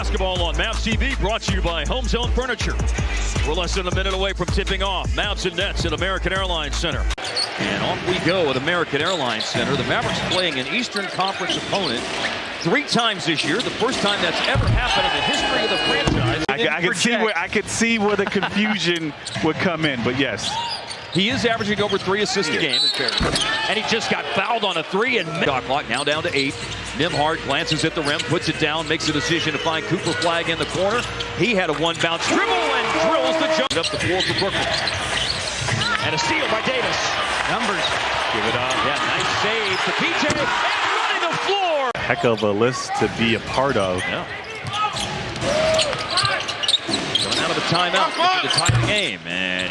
basketball on Mavs TV, brought to you by Home Zone Furniture. We're less than a minute away from tipping off Mavs and Nets at American Airlines Center. And off we go at American Airlines Center. The Mavericks playing an Eastern Conference opponent 3 times this year. The first time that's ever happened in the history of the franchise. I could see where the confusion would come in, but yes. He is averaging over 3 assists a game, in fairness. And he just got fouled on a 3 and shot clock now down to 8. Nembhard glances at the rim, puts it down, makes a decision to find Cooper Flagg in the corner. He had a one-bounce dribble and drills the jump up the floor for Brooklyn. And a steal by Davis. Numbers. Give it up. Yeah, nice save to PJ. And running the floor. Heck of a list to be a part of. Yeah. Coming out of the timeout to tie the game. And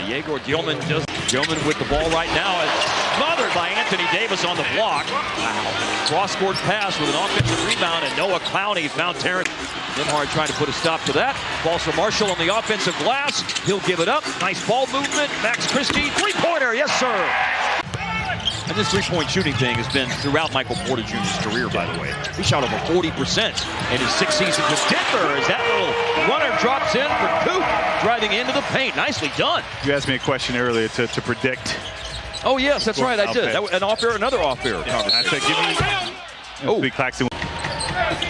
Gilman with the ball right now. It's smothered by Anthony Davis on the block. Wow. Cross-court pass with an offensive rebound, and Noah Clowney found Terrence. Nembhard trying to put a stop to that. Falls for Marshall on the offensive glass. He'll give it up. Nice ball movement. Max Christie, three-pointer. Yes, sir. And this three-point shooting thing has been throughout Michael Porter Jr.'s career, by the way. He shot over 40% in his 6 seasons with Denver as that little runner drops in for Coop, driving into the paint. Nicely done. You asked me a question earlier to predict. Oh, yes, that's right, I did. Another off-air conversation. I said, give me Claxton.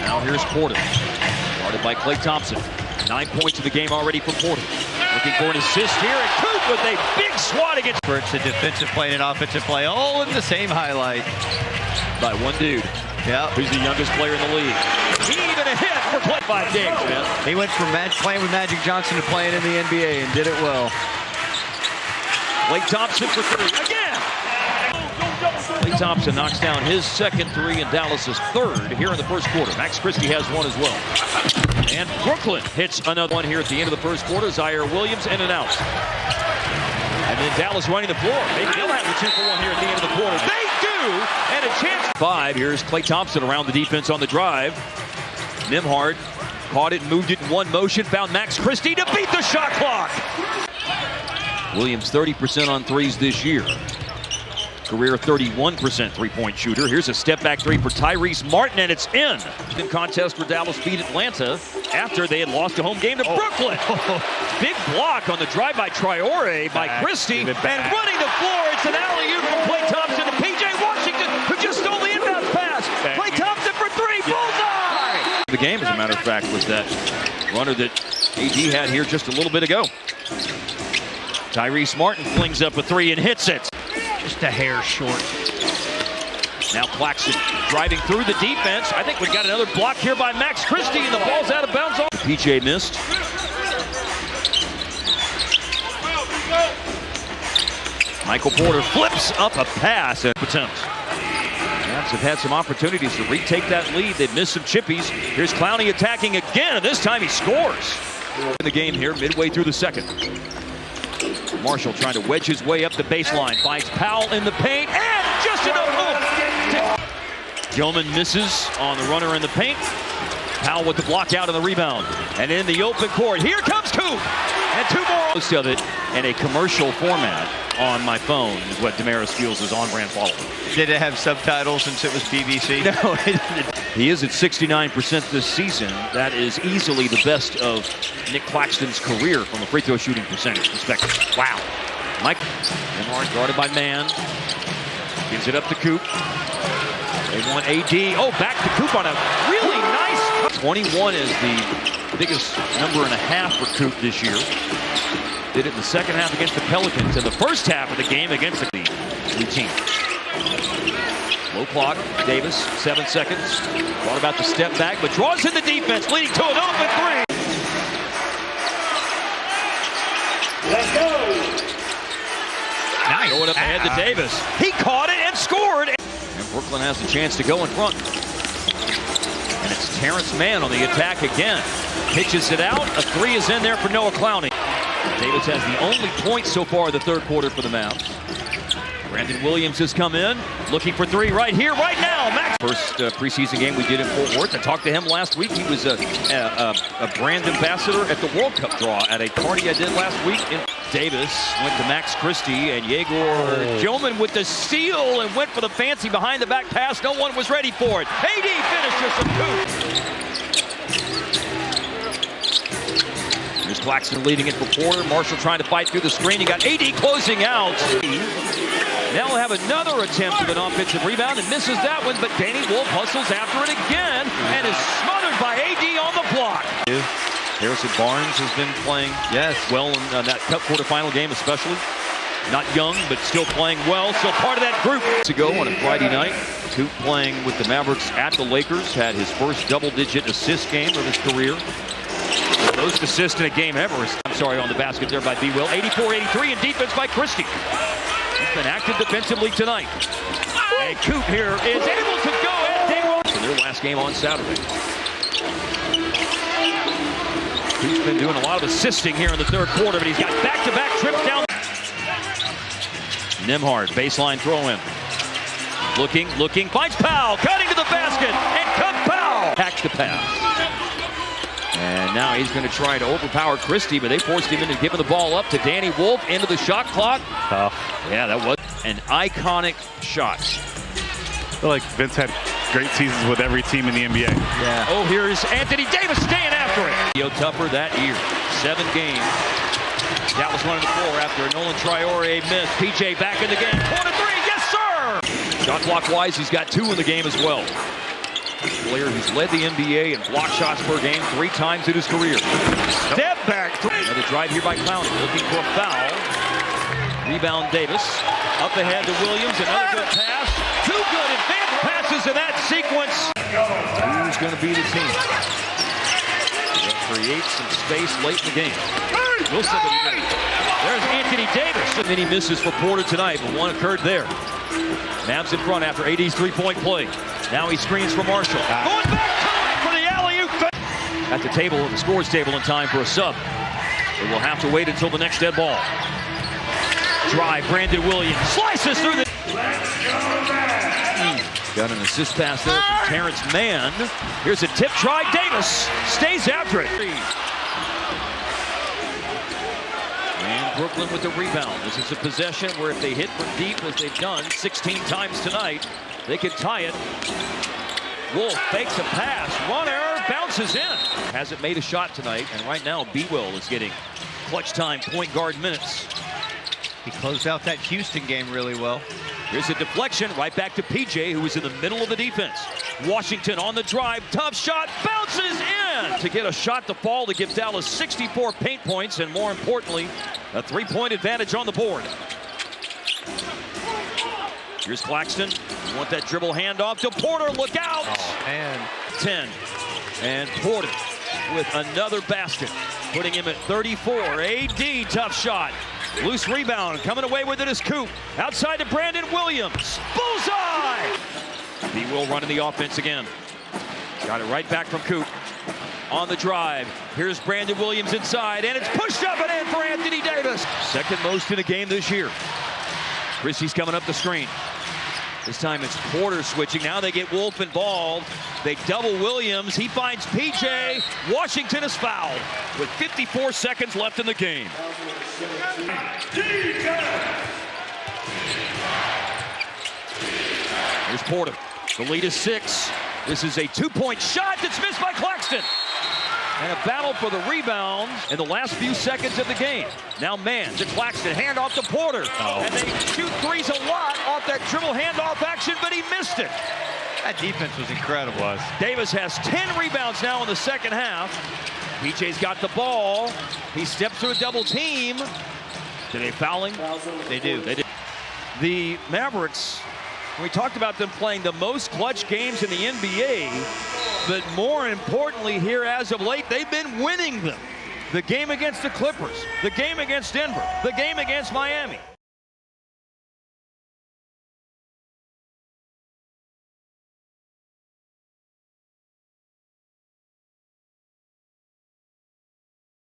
Now here's Porter. Guarded by Klay Thompson. 9 points in the game already for Porter. Looking for an assist here, and Coop with a big swat against. It's a defensive play and an offensive play, all in the same highlight. By one dude. Yeah. Who's the youngest player in the league. He even a hit for 5 games, man. He went from playing with Magic Johnson to playing in the NBA and did it well. Klay Thompson for 3. Again! Klay Thompson knocks down his second 3 and Dallas's third here in the first quarter. Max Christie has one as well. And Brooklyn hits another one here at the end of the first quarter. Zaire Williams in and out. And then Dallas running the floor. Maybe they'll have the 2 for 1 here at the end of the quarter. They do! And a chance. 5. Here's Klay Thompson around the defense on the drive. Nembhard caught it, moved it in one motion, found Max Christie to beat the shot clock. Williams 30% on threes this year. Career 31% three-point shooter. Here's a step-back 3 for Tyrese Martin, and it's in. In contest where Dallas beat Atlanta after they had lost a home game to Brooklyn. Big block on the drive by Traore by Christie, and running the floor, it's an alley-oop from Klay Thompson to PJ Washington, who just stole the inbound pass. Klay Thompson for 3, bullseye! The game, as a matter of fact, was that runner that AD had here just a little bit ago. Tyrese Martin flings up a 3 and hits it. Just a hair short. Now Claxton driving through the defense. I think we've got another block here by Max Christie, and the ball's out of bounds. PJ missed. Michael Porter flips up a pass and attempts. Mavs have had some opportunities to retake that lead. They've missed some chippies. Here's Clowney attacking again, and this time he scores. In the game here, midway through the second. Marshall trying to wedge his way up the baseline. Finds Powell in the paint, and just enough. Gilman misses on the runner in the paint. Powell with the block out of the rebound. And in the open court, here comes Coop. And 2 more. Most of it in a commercial format on my phone is what Damaris feels is on-brand following. Did it have subtitles since it was BBC? No, it didn't. He is at 69% this season. That is easily the best of Nick Claxton's career from a free throw shooting percentage perspective. Wow. Mike Nembhard guarded by Mann. Gives it up to Coop. They want AD. Oh, back to Coop on a really nice. 21 is the biggest number and a half for Coop this year. Did it in the second half against the Pelicans, and the first half of the game against the new team. Low clock, Davis, 7 seconds. Thought about the step back, but draws in the defense, leading to an open 3. Let's go. Nice. Going up ahead to Davis. He caught it and scored. And Brooklyn has a chance to go in front. And it's Terrence Mann on the attack again. Pitches it out. A 3 is in there for Noah Clowney. Davis has the only point so far in the third quarter for the Mavs. Brandon Williams has come in, looking for 3 right here, right now. Max. First preseason game we did in Fort Worth. I talked to him last week. He was a brand ambassador at the World Cup draw at a party I did last week. Davis went to Max Christie, and Gilman with the steal and went for the fancy behind-the-back pass. No one was ready for it. AD finishes from Coop. Claxton leading it for Porter. Marshall trying to fight through the screen. You got AD closing out. Now we'll have another attempt of an offensive rebound and misses that one, but Danny Wolf hustles after it again and is smothered by AD on the block. Harrison Barnes has been playing well in that cup quarterfinal game especially. Not young, but still playing well. Still part of that group. To go on a Friday night, Coop playing with the Mavericks at the Lakers. Had his first double-digit assist game of his career. The most assists in a game ever. I'm sorry, on the basket there by B. Will. 84-83 in defense by Christie. He's been active defensively tonight. And Coop here is able to go in their last game on Saturday. Coop's been doing a lot of assisting here in the third quarter, but he's got back-to-back trips down. Nembhard, baseline throw in. Looking, finds Powell, cutting to the basket, and cut Powell. Hacks the pass. And now he's going to try to overpower Christie, but they forced him into giving the ball up to Danny Wolf into the shot clock. Yeah, that was an iconic shot. I feel like Vince had great seasons with every team in the NBA. Yeah. Oh, here's Anthony Davis staying after it. Tougher that year. 7 games. Dallas running the floor after a Nolan Traore miss. PJ back in the game. Corner 3, yes sir! Shot clock wise, he's got 2 in the game as well. Player who's led the NBA in block shots per game 3 times in his career. Step back. Another drive here by Clowney, looking for a foul. Rebound Davis. Up ahead to Williams, another good pass. 2 good advanced passes in that sequence. Who's going to be the team? They'll create some space late in the game. Wilson, there's Anthony Davis. And then he misses for Porter tonight, but one occurred there. Mavs in front after AD's 3-point play. Now he screens for Marshall. Going back for the alley-oop. At the table, the scores table in time for a sub. They will have to wait until the next dead ball. Drive, Brandon Williams slices through the... Got an assist pass there from Terrence Mann. Here's a tip try. Davis stays after it. And Brooklyn with the rebound. This is a possession where if they hit from deep, as they've done 16 times tonight, they could tie it. Wolf fakes a pass. One error, bounces in. Hasn't made a shot tonight, and right now B-Will is getting clutch time point guard minutes. He closed out that Houston game really well. Here's a deflection right back to PJ, who was in the middle of the defense. Washington on the drive, tough shot, bounces in to get a shot to fall to give Dallas 64 paint points and, more importantly, a 3-point advantage on the board. Here's Claxton. You want that dribble handoff to Porter. Look out! Oh, man. 10. And Porter with another basket, putting him at 34. AD, tough shot. Loose rebound, coming away with it is Coop. Outside to Brandon Williams. Bullseye! B-Will running the offense again. Got it right back from Coop. On the drive. Here's Brandon Williams inside, and it's pushed up and in for Anthony Davis. Second most in a game this year. Christie's coming up the screen. This time it's Porter switching. Now they get Wolf involved. They double Williams. He finds PJ. Washington is fouled with 54 seconds left in the game. Here's Porter. The lead is 6. This is a 2-point shot that's missed by Claxton. And a battle for the rebound in the last few seconds of the game. Now Mann to Claxton, handoff to Porter. And they shoot threes a lot off that dribble handoff action, but he missed it. That defense was incredible. Davis has 10 rebounds now in the second half. PJ's got the ball. He steps through a double team. Do they foul him? They do. They did. The Mavericks, we talked about them playing the most clutch games in the NBA, but more importantly here as of late, they've been winning them. The game against the Clippers, the game against Denver, the game against Miami.